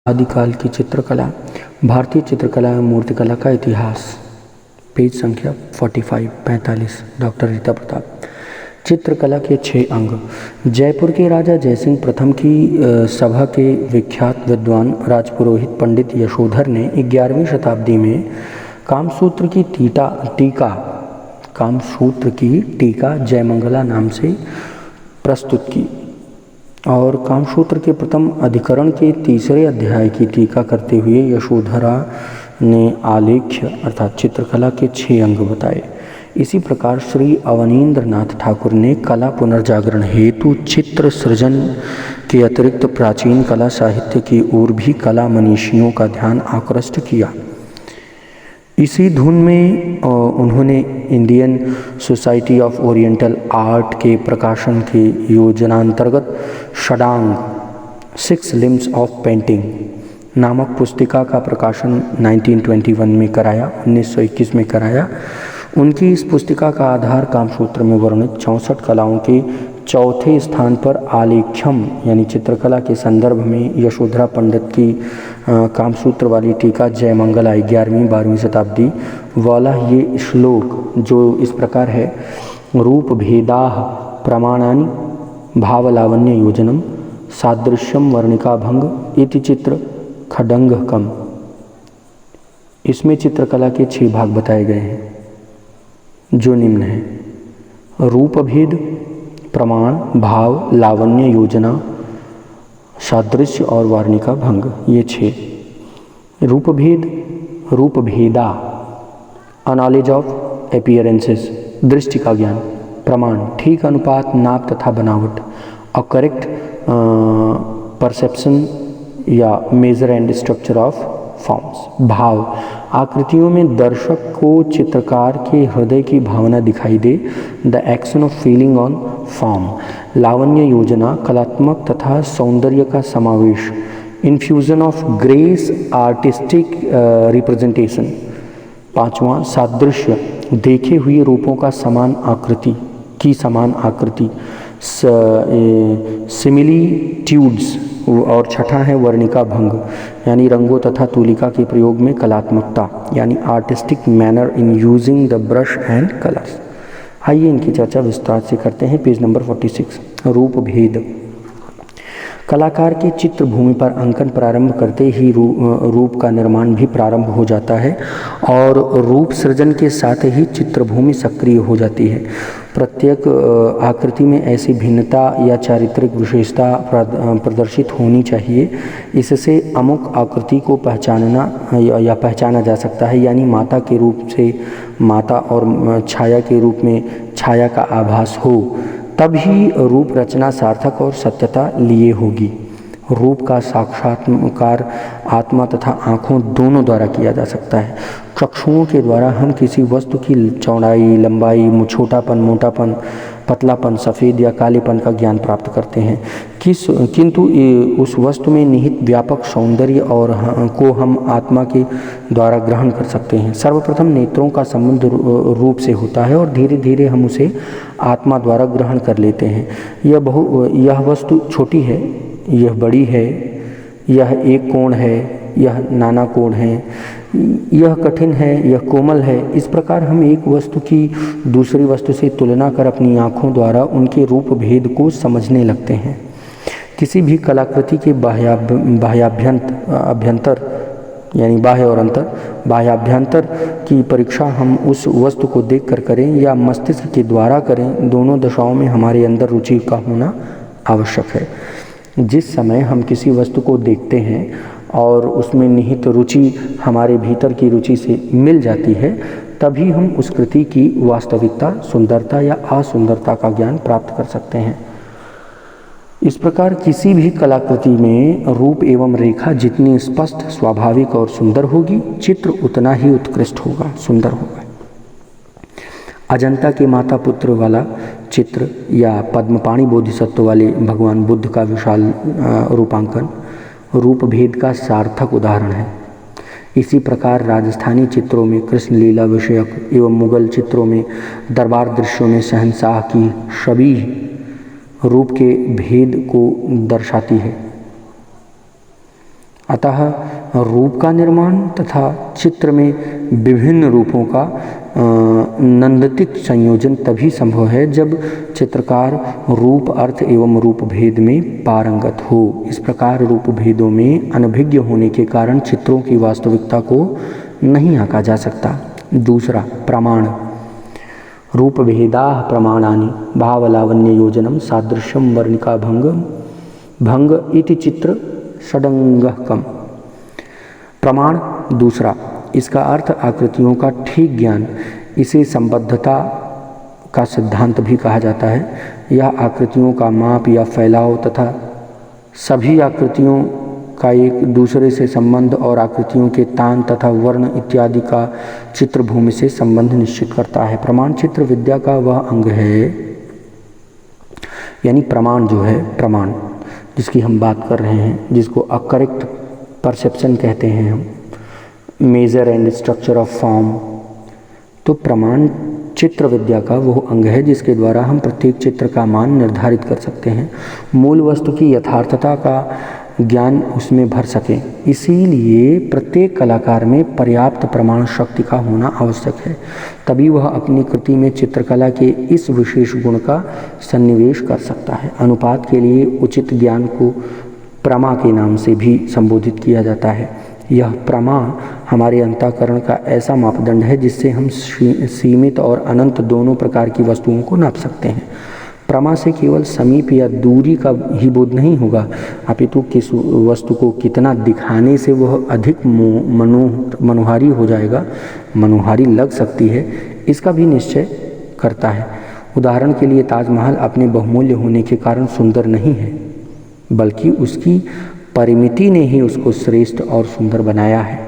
आदिकाल की चित्रकला, भारतीय चित्रकला एवं मूर्तिकला का इतिहास, पेज संख्या 45 डॉक्टर रीता प्रताप। चित्रकला के 6 अंग। जयपुर के राजा जयसिंह प्रथम की सभा के विख्यात विद्वान राजपुरोहित पंडित यशोधर ने 11वीं शताब्दी में कामसूत्र की टीका जयमंगला नाम से प्रस्तुत की और कामसूत्र के प्रथम अधिकरण के 3रे अध्याय की टीका करते हुए यशोधरा ने आलेख्य अर्थात चित्रकला के 6 अंग बताए। इसी प्रकार श्री अवनीन्द्रनाथ ठाकुर ने कला पुनर्जागरण हेतु चित्र सृजन के अतिरिक्त प्राचीन कला साहित्य की ओर भी कला मनीषियों का ध्यान आकृष्ट किया। इसी धुन में उन्होंने Indian society of oriental art के प्रकाशन के योजनांतर्गत षडांग 6 लिम्स ऑफ पेंटिंग नामक पुस्तिका का प्रकाशन 1921 में कराया। उनकी इस पुस्तिका का आधार कामसूत्र में वर्णित 64 कलाओं के चौथे स्थान पर आलेख्यम यानी चित्रकला के संदर्भ में यशोधरा पंडित की कामसूत्र वाली टीका जयमंगला 11वीं-12वीं शताब्दी वाला ये श्लोक जो इस प्रकार है, रूप भेदाः प्रमाणानि भावलावण्य योजनम सादृश्यम वर्णिका भंग इति चित्र खडंगकम। इसमें चित्रकला के 6 भाग बताए गए हैं जो निम्न है: रूप भेद, प्रमाण, भाव, लावण्य, योजना, सादृश्य और वार्णिका भंग। ये 6। रूप भेद, रूप भेदा, अ नॉलेज ऑफ अपीयरेंसेस, दृष्टि का ज्ञान। प्रमाण, ठीक अनुपात, नाप तथा बनावट, अ करेक्ट परसेप्शन या measure and structure of forms. भाव, आकृतियों में दर्शक को चित्रकार के हृदय की भावना दिखाई दे, the action of feeling on form. लावण्य, योजना, कलात्मक तथा सौंदर्य का समावेश, infusion of grace, artistic representation. 5वां, सादृश्य, देखे हुए रूपों का समान आकृति, सिमिलीट्यूड्स। और 6ठा है वर्णिका भंग यानी रंगों तथा तूलिका के प्रयोग में कलात्मकता यानी artistic manner in using the brush and colours. आइए इनकी चर्चा विस्तार से करते हैं। Page number 46। रूप भेद। कलाकार के चित्र भूमि पर अंकन प्रारंभ करते ही रूप का निर्माण भी प्रारंभ हो जाता है और रूप सृजन के साथ ही चित्रभूमि सक्रिय हो जाती है। प्रत्येक आकृति में ऐसी भिन्नता या चारित्रिक विशेषता प्रदर्शित होनी चाहिए, इससे अमुक आकृति को पहचाना जा सकता है, यानी माता के रूप से माता और छाया के रूप में छाया का आभास हो, तभी रूप रचना सार्थक और सत्यता लिए होगी। रूप का साक्षात्कार आत्मा तथा आँखों दोनों द्वारा किया जा सकता है। चक्षुओं के द्वारा हम किसी वस्तु की चौड़ाई, लंबाई, छोटापन, मोटापन, पतलापन, सफ़ेद या कालेपन का ज्ञान प्राप्त करते हैं, किंतु उस वस्तु में निहित व्यापक सौंदर्य और को हम आत्मा के द्वारा ग्रहण कर सकते हैं। सर्वप्रथम नेत्रों का संबंध रूप से होता है और धीरे धीरे हम उसे आत्मा द्वारा ग्रहण कर लेते हैं। यह वस्तु छोटी है, यह बड़ी है, यह एक कोण है, यह नाना कोण है, यह कठिन है, यह कोमल है। इस प्रकार हम एक वस्तु की दूसरी वस्तु से तुलना कर अपनी आँखों द्वारा उनके रूप भेद को समझने लगते हैं। किसी भी कलाकृति के बाह्याभ्यंतर यानी बाह्य और अंतर, बाह्याभ्यंतर की परीक्षा हम उस वस्तु को देखकर करें या मस्तिष्क के द्वारा करें, दोनों दशाओं में हमारे अंदर रुचि का होना आवश्यक है। जिस समय हम किसी वस्तु को देखते हैं और उसमें निहित रुचि हमारे भीतर की रुचि से मिल जाती है, तभी हम उस कृति की वास्तविकता, सुंदरता या असुंदरता का ज्ञान प्राप्त कर सकते हैं। इस प्रकार किसी भी कलाकृति में रूप एवं रेखा जितनी स्पष्ट, स्वाभाविक और सुंदर होगी, चित्र उतना ही उत्कृष्ट होगा, सुंदर होगा। अजंता के माता पुत्र वाला चित्र या पद्मपाणि बोधिसत्व वाले भगवान बुद्ध का विशाल रूपांकन रूप भेद का सार्थक उदाहरण है। इसी प्रकार राजस्थानी चित्रों में कृष्ण लीला विषयक एवं मुगल चित्रों में दरबार दृश्यों में शहंशाह की शबीह रूप के भेद को दर्शाती है। अतः रूप का निर्माण तथा चित्र में विभिन्न रूपों का नंदित संयोजन तभी संभव है जब चित्रकार रूप अर्थ एवं रूप भेद में पारंगत हो। इस प्रकार रूप भेदों में अनभिज्ञ होने के कारण चित्रों की वास्तविकता को नहीं आंका जा सकता। दूसरा, प्रमाण। रूप भेदाः प्रमाणानि भावलावण्य योजनम सादृश्यम वर्णिका भंग इति चित्र षडंगकम। प्रमाण दूसरा, इसका अर्थ आकृतियों का ठीक ज्ञान। इसे संबद्धता का सिद्धांत भी कहा जाता है। यह आकृतियों का माप या फैलाव तथा सभी आकृतियों का एक दूसरे से संबंध और आकृतियों के तान तथा वर्ण इत्यादि का चित्रभूमि से संबंध निश्चित करता है। प्रमाण चित्र विद्या का वह अंग है, यानी प्रमाण जो है, प्रमाण जिसकी हम बात कर रहे हैं, जिसको अकरेक्ट परसेप्शन कहते हैं हम, measure and structure of form. तो प्रमाण चित्र विद्या का वो अंग है जिसके द्वारा हम प्रत्येक चित्र का मान निर्धारित कर सकते हैं, मूल वस्तु की यथार्थता का ज्ञान उसमें भर सके। इसीलिए प्रत्येक कलाकार में पर्याप्त प्रमाण शक्ति का होना आवश्यक है, तभी वह अपनी कृति में चित्रकला के इस विशेष गुण का सन्निवेश कर सकता है। अनुपात के लिए उचित ज्ञान को प्रमा के नाम से भी संबोधित किया जाता है। यह प्रमा हमारे अंतःकरण का ऐसा मापदंड है जिससे हम सीमित और अनंत दोनों प्रकार की वस्तुओं को नाप सकते हैं। प्रमा से केवल समीप या दूरी का ही बोध नहीं होगा, अपितु किस वस्तु को कितना दिखाने से वह अधिक मनोहारी हो जाएगा, मनोहारी लग सकती है, इसका भी निश्चय करता है। उदाहरण के लिए ताजमहल अपने बहुमूल्य होने के कारण सुंदर नहीं है, बल्कि उसकी परिमिति ने ही उसको श्रेष्ठ और सुंदर बनाया है।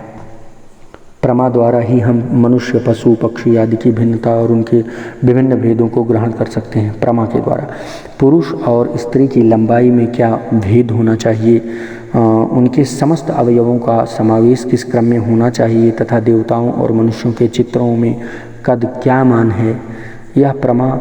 प्रमा द्वारा ही हम मनुष्य, पशु, पक्षी आदि की भिन्नता और उनके विभिन्न भेदों को ग्रहण कर सकते हैं। प्रमा के द्वारा पुरुष और स्त्री की लंबाई में क्या भेद होना चाहिए, उनके समस्त अवयवों का समावेश किस क्रम में होना चाहिए तथा देवताओं और मनुष्यों के चित्रों में कद क्या मान है, यह प्रमा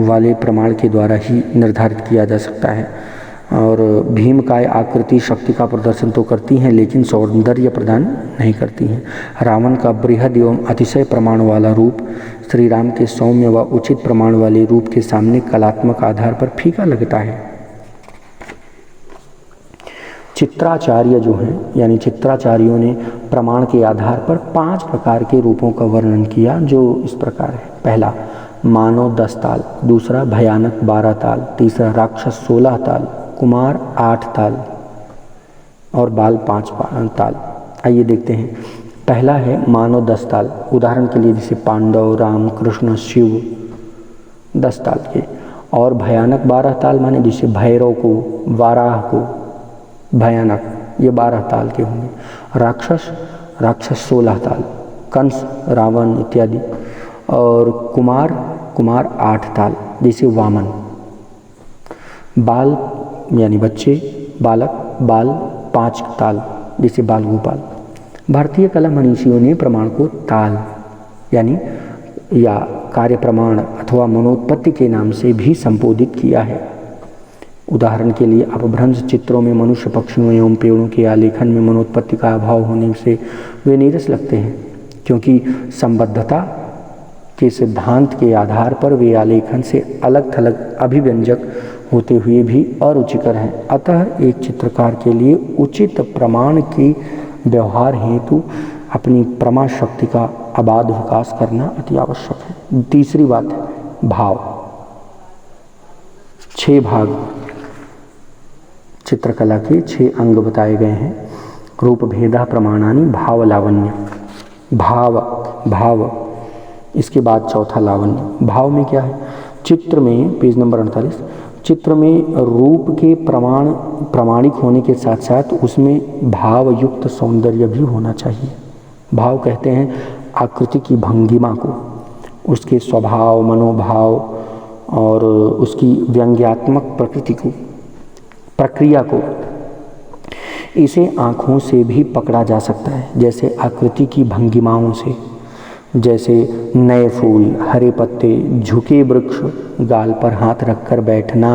वाले प्रमाण के द्वारा ही निर्धारित किया जा सकता है। और भीमकाय आकृति शक्ति का प्रदर्शन तो करती हैं लेकिन सौंदर्य प्रदान नहीं करती हैं। रावण का बृहद एवं अतिशय प्रमाण वाला रूप श्री राम के सौम्य व उचित प्रमाण वाले रूप के सामने कलात्मक आधार पर फीका लगता है। चित्राचार्य जो हैं, यानी चित्राचार्यों ने प्रमाण के आधार पर 5 प्रकार के रूपों का वर्णन किया, जो इस प्रकार है। पहला, मानव 10 ताल। दूसरा, भयानक 12 ताल। तीसरा, राक्षस 16 ताल। कुमार 8 ताल और बाल 5 ताल। आइए देखते हैं। पहला है मानव 10 ताल। उदाहरण के लिए जैसे पांडव, राम, कृष्ण, शिव 10 ताल के। और भयानक 12 ताल माने जैसे भैरव को, वाराह को, भयानक, ये 12 ताल के होंगे। राक्षस 16 ताल, कंस, रावण इत्यादि। और कुमार 8 ताल जैसे वामन। बाल यानी बच्चे, बालक, बाल 5 ताल जैसे बाल गोपाल। भारतीय कला मनीषियों ने प्रमाण को ताल यानी या कार्य प्रमाण अथवा मनोत्पत्ति के नाम से भी संबोधित किया है। उदाहरण के लिए अपभ्रंश चित्रों में मनुष्य, पक्षियों एवं पेड़ों के आलेखन में मनोत्पत्ति का अभाव होने से वे नीरस लगते हैं, क्योंकि संबद्धता के सिद्धांत के आधार पर वे आलेखन से अलग थलग अभिव्यंजक होते हुए भी अरुचिकर हैं। अतः एक चित्रकार के लिए उचित प्रमाण की व्यवहार हेतु अपनी प्रमा शक्ति का अबाध विकास करना अति आवश्यक है। तीसरी बात है भाव। 6 भाग चित्रकला के 6 अंग बताए गए हैं। रूप भेदा प्रमाणानि भाव लावण्य। भाव इसके बाद चौथा लावण्य। भाव में क्या है? चित्र में पेज नंबर 48, चित्र में रूप के प्रामाणिक होने के साथ साथ उसमें भाव युक्त सौंदर्य भी होना चाहिए। भाव कहते हैं आकृति की भंगिमा को, उसके स्वभाव, मनोभाव और उसकी व्यंग्यात्मक प्रकृति को, प्रक्रिया को। इसे आँखों से भी पकड़ा जा सकता है, जैसे आकृति की भंगिमाओं से, जैसे नए फूल, हरे पत्ते, झुके वृक्ष, गाल पर हाथ रखकर बैठना,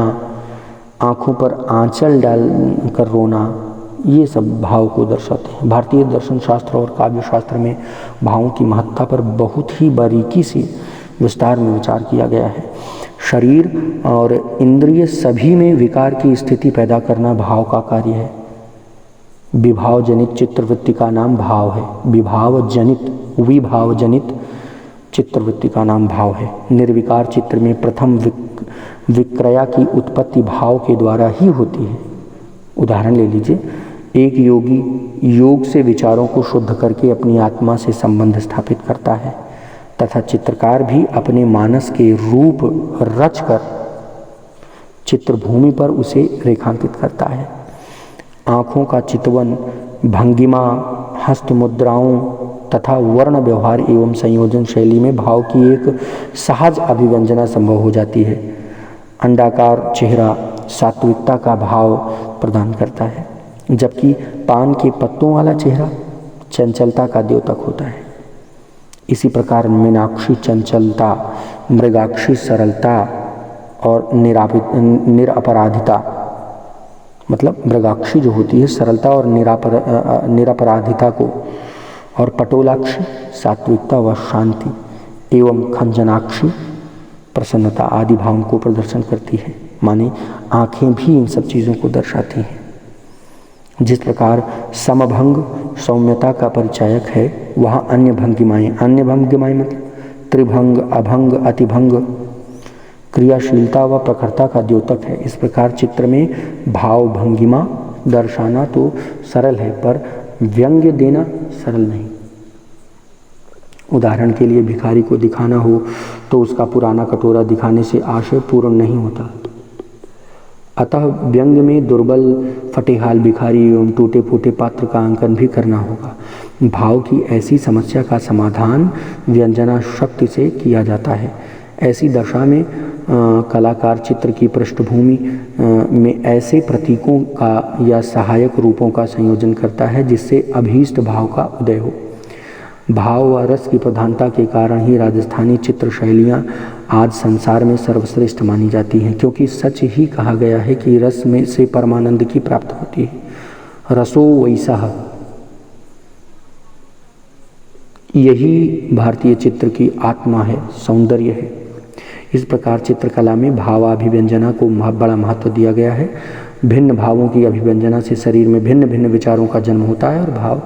आँखों पर आंचल डाल कर रोना, ये सब भाव को दर्शाते हैं। भारतीय दर्शन शास्त्र और काव्य शास्त्र में भावों की महत्ता पर बहुत ही बारीकी से विस्तार में विचार किया गया है। शरीर और इंद्रिय सभी में विकार की स्थिति पैदा करना भाव का कार्य है। विभाव जनित चित्तवृत्ति का नाम भाव है। विभाव जनित चित्तवृत्ति का नाम भाव है। निर्विकार चित्र में प्रथम विक्रया की उत्पत्ति भाव के द्वारा ही होती है। उदाहरण ले लीजिए, एक योगी योग से विचारों को शुद्ध करके अपनी आत्मा से संबंध स्थापित करता है तथा चित्रकार भी अपने मानस के रूप रचकर चित्रभूमि पर उसे रेखांकित करता है। आँखों का चितवन, भंगिमा, हस्त मुद्राओं तथा वर्ण व्यवहार एवं संयोजन शैली में भाव की एक सहज अभिव्यंजना संभव हो जाती है। अंडाकार चेहरा सात्विकता का भाव प्रदान करता है, जबकि पान के पत्तों वाला चेहरा चंचलता का द्योतक होता है। इसी प्रकार मीनाक्षी चंचलता, मृगाक्षी सरलता और निरपराधिता, मतलब मृगाक्षी जो होती है सरलता और निरपराधिता को, और पटोलाक्षी सात्विकता व शांति एवं खंजनाक्षी प्रसन्नता आदि भावों को प्रदर्शन करती है। माने आँखें भी इन सब चीज़ों को दर्शाती हैं। जिस प्रकार समभंग सौम्यता का परिचायक है, वहाँ अन्य भंगिमाएँ मतलब त्रिभंग, अभंग, अतिभंग क्रियाशीलता व प्रखरता का द्योतक है। इस प्रकार चित्र में भाव भंगिमा दर्शाना तो सरल है, पर व्यंग्य देना सरल नहीं। उदाहरण के लिए भिखारी को दिखाना हो तो उसका पुराना कटोरा दिखाने से आशय पूर्ण नहीं होता। अतः व्यंग में दुर्बल, फटेहाल भिखारी एवं टूटे फूटे पात्र का अंकन भी करना होगा। भाव की ऐसी समस्या का समाधान व्यंजना शक्ति से किया जाता है। ऐसी दशा में कलाकार चित्र की पृष्ठभूमि में ऐसे प्रतीकों का या सहायक रूपों का संयोजन करता है जिससे अभीष्ट भाव का उदय हो। भाव व रस की प्रधानता के कारण ही राजस्थानी चित्र शैलियाँ आज संसार में सर्वश्रेष्ठ मानी जाती हैं, क्योंकि सच ही कहा गया है कि रस में से परमानंद की प्राप्ति होती है। रसो वैसा, यही भारतीय चित्र की आत्मा है, सौंदर्य है। इस प्रकार चित्रकला में भावाभिव्यंजना को बड़ा महत्व दिया गया है। भिन्न भावों की अभिव्यंजना से शरीर में भिन्न भिन्न विचारों का जन्म होता है और भाव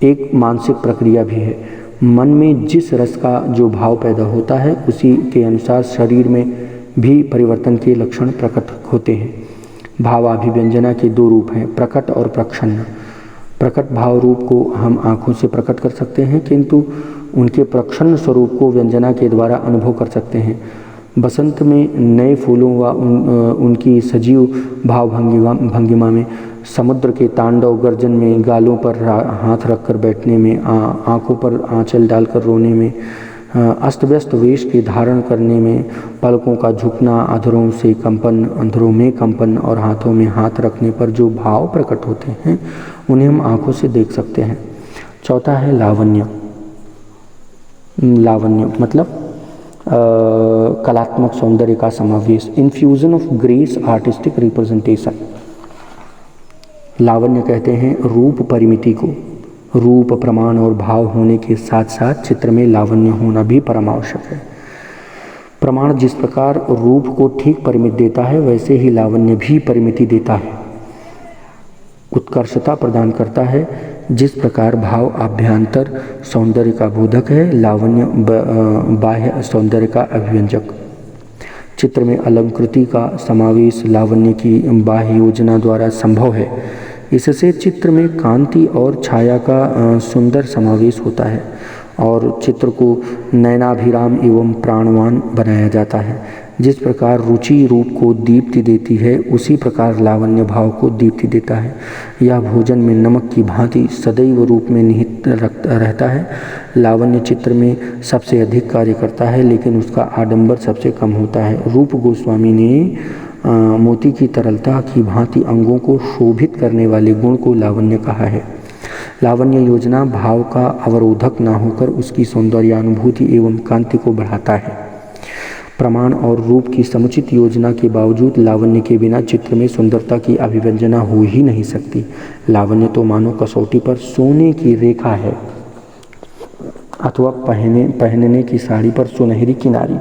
एक मानसिक प्रक्रिया भी है। मन में जिस रस का जो भाव पैदा होता है उसी के अनुसार शरीर में भी परिवर्तन के लक्षण प्रकट होते हैं। भावाभिव्यंजना के दो रूप हैं, प्रकट और प्रच्छन्न। प्रकट भाव रूप को हम आँखों से प्रकट कर सकते हैं, किंतु उनके प्रच्छन्न स्वरूप को व्यंजना के द्वारा अनुभव कर सकते हैं। बसंत में नए फूलों व उनकी सजीव भाव भंगिमा में, समुद्र के तांडव गर्जन में, गालों पर हाथ रखकर बैठने में, आँखों पर आंचल डालकर रोने में, अस्त व्यस्त वेश के धारण करने में, पलकों का झुकना, अधरों में कंपन और हाथों में हाथ रखने पर जो भाव प्रकट होते हैं उन्हें हम आँखों से देख सकते हैं। चौथा है लावण्य। लावण्य मतलब कलात्मक सौंदर्य का समावेश, infusion of grace, artistic representation. लावण्य कहते हैं रूप परिमिति को। रूप, प्रमाण और भाव होने के साथ साथ चित्र में लावण्य होना भी परमावश्यक है। प्रमाण जिस प्रकार रूप को ठीक परिमित देता है, वैसे ही लावण्य भी परिमिति देता है, उत्कर्षता प्रदान करता है। जिस प्रकार भाव आभ्यंतर सौंदर्य का बोधक है, लावण्य बाह्य सौंदर्य का अभिव्यंजक। चित्र में अलंकृति का समावेश लावण्य की बाह्य योजना द्वारा संभव है। इससे चित्र में कांति और छाया का सुंदर समावेश होता है और चित्र को नयनाभिराम एवं प्राणवान बनाया जाता है। जिस प्रकार रुचि रूप को दीप्ति देती है, उसी प्रकार लावण्य भाव को दीप्ति देता है। यह भोजन में नमक की भांति सदैव रूप में निहित रहता है। लावण्य चित्र में सबसे अधिक कार्य करता है, लेकिन उसका आडंबर सबसे कम होता है। रूप गोस्वामी ने मोती की तरलता की भांति अंगों को शोभित करने वाले गुण को लावण्य कहा है। लावण्य योजना भाव का अवरोधक न होकर उसकी सौंदर्यानुभूति एवं कांति को बढ़ाता है। प्रमाण और रूप की समुचित योजना के बावजूद लावण्य के बिना चित्र में सुंदरता की अभिव्यंजना हो ही नहीं सकती। लावण्य तो मानो कसौटी पर सोने की रेखा है अथवा पहनने की साड़ी पर सुनहरी किनारी।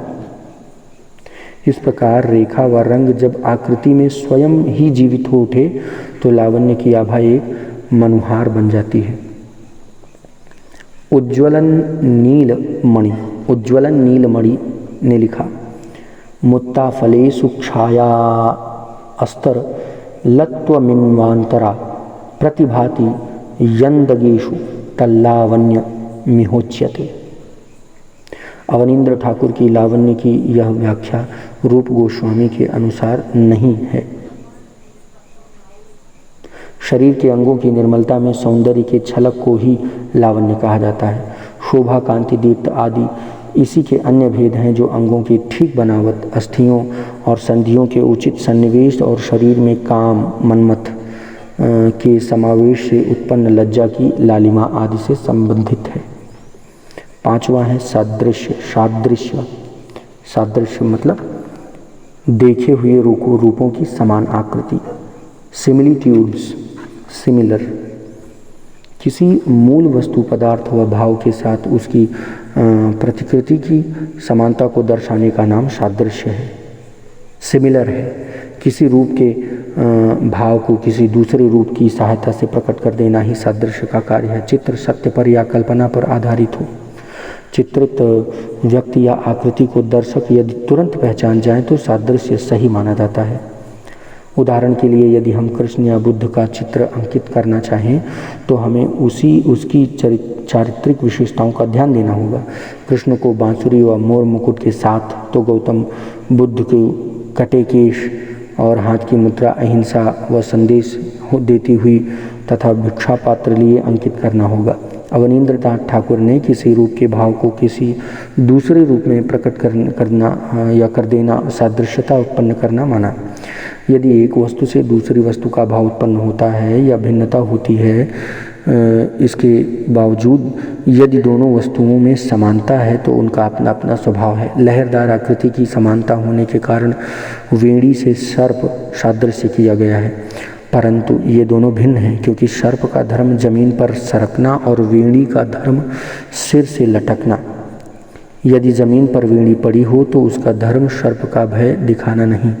इस प्रकार रेखा व रंग जब आकृति में स्वयं ही जीवित हो उठे तो लावण्य की आभा एक मनुहार बन जाती है। उज्ज्वलन नीलमणि ने लिखा, मुत्ताफलेषु छाया अस्तर लत्वमिन्वान्तरा प्रतिभाति यंदगेषु तल्लावण्य मिहोच्यते। अवनींद्र ठाकुर की लावण्य की यह व्याख्या रूप गोस्वामी के अनुसार नहीं है। शरीर के अंगों की निर्मलता में सौंदर्य के छलक को ही लावण्य कहा जाता है। शोभा, कांति, दीप्त आदि इसी के अन्य भेद हैं जो अंगों की ठीक बनावट, अस्थियों और संधियों के उचित सन्निवेश और शरीर में काम, मनमथ के समावेश से उत्पन्न लज्जा की लालिमा आदि से संबंधित है। पांचवा है सादृश्य। सादृश्य मतलब देखे हुए रूपों की समान आकृति। सिमिलिट्यूड्स, सिमिलर, किसी मूल वस्तु, पदार्थ व भाव के साथ उसकी प्रतिकृति की समानता को दर्शाने का नाम सादृश्य है। सिमिलर है किसी रूप के भाव को किसी दूसरे रूप की सहायता से प्रकट कर देना ही सादृश्य का कार्य है। चित्र सत्य पर या कल्पना पर आधारित हो। चित्रित व्यक्ति या आकृति को दर्शक यदि तुरंत पहचान जाए तो सादृश्य सही माना जाता है। उदाहरण के लिए यदि हम कृष्ण या बुद्ध का चित्र अंकित करना चाहें तो हमें उसकी चारित्रिक विशेषताओं का ध्यान देना होगा। कृष्ण को बांसुरी व मोर मुकुट के साथ, तो गौतम बुद्ध को कटे केश और हाथ की मुद्रा, अहिंसा व संदेश देती हुई तथा भिक्षा पात्र लिए अंकित करना होगा। अवनींद्र ठाकुर ने किसी रूप के भाव को किसी दूसरे रूप में प्रकट करना या कर देना सादृश्यता उत्पन्न करना माना। यदि एक वस्तु से दूसरी वस्तु का भाव उत्पन्न होता है या भिन्नता होती है, इसके बावजूद यदि दोनों वस्तुओं में समानता है तो उनका अपना अपना स्वभाव है। लहरदार आकृति की समानता होने के कारण वेणी से सर्प सादृश्य किया गया है, परंतु ये दोनों भिन्न हैं क्योंकि सर्प का धर्म जमीन पर सरकना और वेणी का धर्म सिर से लटकना। यदि जमीन पर वेणी पड़ी हो तो उसका धर्म सर्प का भय दिखाना नहीं।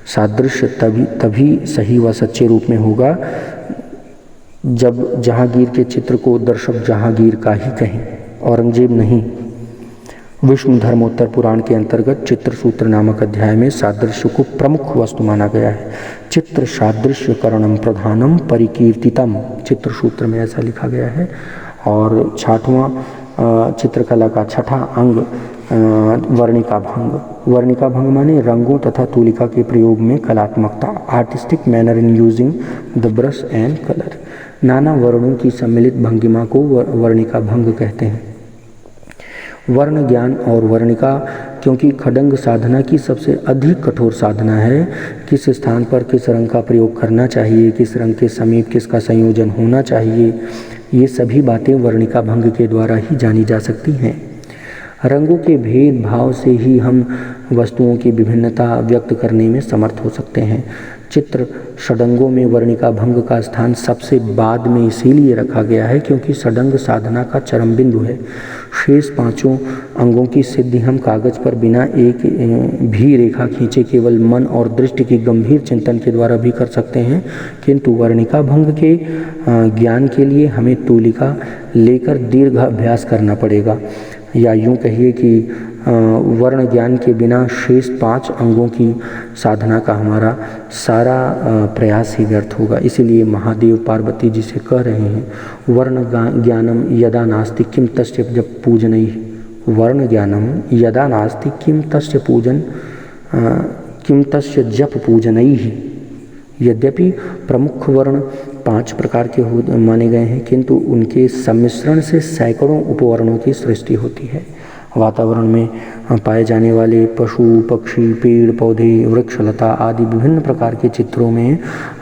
सादृश्य तभी सही व सच्चे रूप में होगा जब जहांगीर के चित्र को दर्शक जहांगीर का ही कहें, औरंगजेब नहीं। विष्णु धर्मोत्तर पुराण के अंतर्गत चित्र सूत्र नामक अध्याय में सादृश्य को प्रमुख वस्तु माना गया है। चित्र सादृश्य करणम प्रधानम परिकीर्तितम, चित्र सूत्र में ऐसा लिखा गया है। और छठवां चित्रकला का छठा अंग वर्णिका भंग। वर्णिका भंग माने रंगों तथा तूलिका के प्रयोग में कलात्मकता, artistic manner in using the brush and colour. नाना वर्णों की सम्मिलित भंगिमा को वर्णिका भंग कहते हैं। वर्ण ज्ञान और वर्णिका क्योंकि खडंग साधना की सबसे अधिक कठोर साधना है। किस स्थान पर किस रंग का प्रयोग करना चाहिए, किस रंग के समीप किसका संयोजन होना चाहिए, ये सभी बातें वर्णिका भंग के द्वारा ही जानी जा सकती हैं। रंगों के भेद भाव से ही हम वस्तुओं की विभिन्नता व्यक्त करने में समर्थ हो सकते हैं। चित्र षडंगों में वर्णिका भंग का स्थान सबसे बाद में इसीलिए रखा गया है क्योंकि षडंग साधना का चरम बिंदु है। शेष पांचों अंगों की सिद्धि हम कागज पर बिना एक भी रेखा खींचे केवल मन और दृष्टि की गंभीर चिंतन के द्वारा भी कर सकते हैं, किंतु वर्णिका भंग के ज्ञान के लिए हमें तूलिका लेकर दीर्घ अभ्यास करना पड़ेगा। या यूँ कहिए कि वर्ण ज्ञान के बिना शेष 5 अंगों की साधना का हमारा सारा प्रयास ही व्यर्थ होगा। इसीलिए महादेव पार्वती जी से कह रहे हैं वर्ण ज्ञानम यदा नास्ति किम तस्य जप पूजनैः, वर्ण ज्ञानम यदा नास्ति किम तस्य जप पूजनैः। यद्यपि प्रमुख वर्ण 5 प्रकार के माने गए हैं, किंतु उनके सम्मिश्रण से सैकड़ों उपवर्णों की सृष्टि होती है। वातावरण में पाए जाने वाले पशु पक्षी पेड़ पौधे वृक्ष लता आदि विभिन्न प्रकार के चित्रों में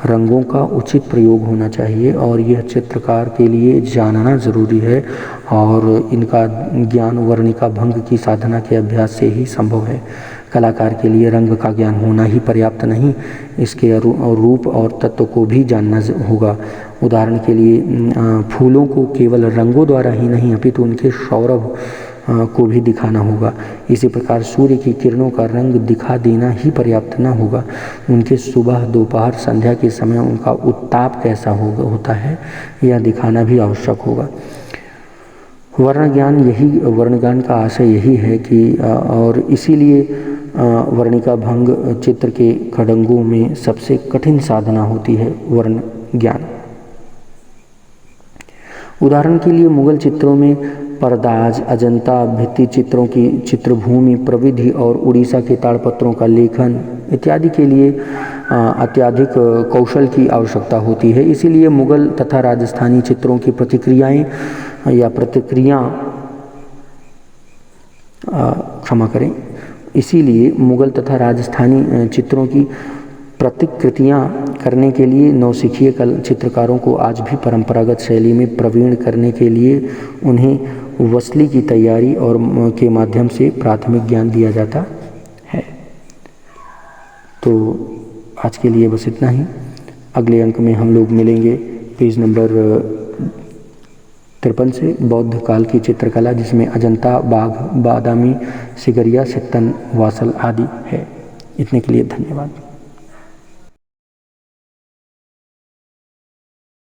रंगों का उचित प्रयोग होना चाहिए और यह चित्रकार के लिए जानना जरूरी है और इनका ज्ञान वर्णिका भंग की साधना के अभ्यास से ही संभव है। कलाकार के लिए रंग का ज्ञान होना ही पर्याप्त नहीं, इसके रूप और तत्व को भी जानना होगा। उदाहरण के लिए फूलों को केवल रंगों द्वारा ही नहीं अपितु उनके सौरभ को भी दिखाना होगा। इसी प्रकार सूर्य की किरणों का रंग दिखा देना ही पर्याप्त न होगा, उनके सुबह दोपहर संध्या के समय उनका उत्ताप कैसा होता है यह दिखाना भी आवश्यक होगा। वर्ण ज्ञान का आशय यही है कि और इसीलिए वर्णिका भंग चित्र के खड़ंगों में सबसे कठिन साधना होती है वर्ण ज्ञान। उदाहरण के लिए मुगल चित्रों में परदाज, अजंता भित्ति चित्रों की चित्रभूमि प्रविधि और उड़ीसा के ताड़पत्रों का लेखन इत्यादि के लिए अत्यधिक कौशल की आवश्यकता होती है। इसीलिए मुगल तथा राजस्थानी चित्रों की प्रतिक्रियाएं या प्रतिक्रिया क्षमा करें, इसीलिए मुगल तथा राजस्थानी चित्रों की प्रतिकृतियां करने के लिए नौसिखिए चित्रकारों को आज भी परंपरागत शैली में प्रवीण करने के लिए उन्हें वसली की तैयारी और के माध्यम से प्राथमिक ज्ञान दिया जाता है। तो आज के लिए बस इतना ही। अगले अंक में हम लोग मिलेंगे पेज नंबर 53 से बौद्ध काल की चित्रकला, जिसमें अजंता, बाघ, बादामी, सिगरिया, सित्तन, वासल आदि है। इतने के लिए धन्यवाद।